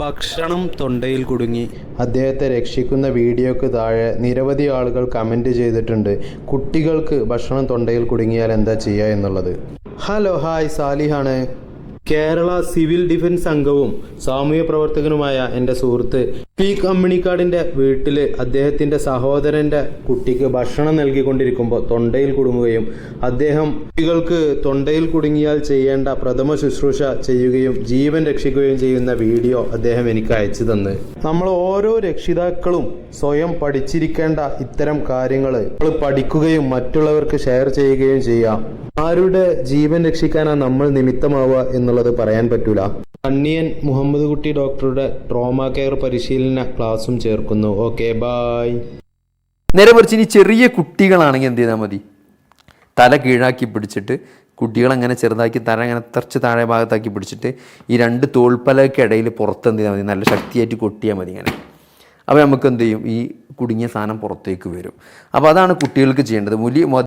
ഭക്ഷണം തൊണ്ടയിൽ കുടുങ്ങി അദ്ദേഹത്തെ രക്ഷിക്കുന്ന വീഡിയോക്ക് താഴെ നിരവധി ആളുകൾ കമൻറ്റ് ചെയ്തിട്ടുണ്ട് കുട്ടികൾക്ക് ഭക്ഷണം തൊണ്ടയിൽ കുടുങ്ങിയാൽ എന്താ ചെയ്യുക എന്നുള്ളത്. ഹലോ ഹായ്, സാലിഹാണ്. കേരള സിവിൽ ഡിഫൻസ് അംഗവും സാമൂഹ്യ പ്രവർത്തകനുമായ എൻ്റെ സുഹൃത്ത് പി കമ്മിണിക്കാടിൻ്റെ വീട്ടിൽ അദ്ദേഹത്തിൻ്റെ സഹോദരൻ്റെ കുട്ടിക്ക് ഭക്ഷണം നൽകിക്കൊണ്ടിരിക്കുമ്പോൾ തൊണ്ടയിൽ കുടുങ്ങുകയും അദ്ദേഹം കുട്ടികൾക്ക് തൊണ്ടയിൽ കുടുങ്ങിയാൽ ചെയ്യേണ്ട പ്രഥമ ശുശ്രൂഷ ചെയ്യുകയും ജീവൻ രക്ഷിക്കുകയും ചെയ്യുന്ന വീഡിയോ അദ്ദേഹം എനിക്ക് അയച്ചു തന്ന്. നമ്മൾ ഓരോ രക്ഷിതാക്കളും സ്വയം പഠിച്ചിരിക്കേണ്ട ഇത്തരം കാര്യങ്ങൾ പഠിക്കുകയും മറ്റുള്ളവർക്ക് ഷെയർ ചെയ്യുകയും ചെയ്യാം. ആരുടെ ജീവൻ രക്ഷിക്കാനാണ് നമ്മൾ നിമിത്തമാവുക എന്നുള്ളത് പറയാൻ പറ്റൂല. കണ്ണിയൻ മുഹമ്മദ് കുട്ടി ഡോക്ടറുടെ ട്രോമ കെയർ പരിശീലന ക്ലാസ്സും ചേർക്കുന്നു. Okay, bye. നേരെ മറിച്ച് ഇനി ചെറിയ കുട്ടികളാണെങ്കിൽ എന്ത് ചെയ്താൽ മതി? തല കീഴാക്കി പിടിച്ചിട്ട് കുട്ടികളങ്ങനെ ചെറുതാക്കി തല അങ്ങനെ തെറച്ച് താഴെ ഭാഗത്താക്കി പിടിച്ചിട്ട് ഈ രണ്ട് തോൾപ്പലയ്ക്കിടയിൽ പുറത്ത് എന്ത് ചെയ്താൽ മതി? നല്ല ശക്തിയായിട്ട് കൊട്ടിയാൽ മതി ഇങ്ങനെ. അപ്പോൾ നമുക്ക് എന്ത് ചെയ്യും? ഈ കുടുങ്ങിയ സാധനം പുറത്തേക്ക് വരും. അപ്പോൾ അതാണ് കുട്ടികൾക്ക് ചെയ്യേണ്ടത്.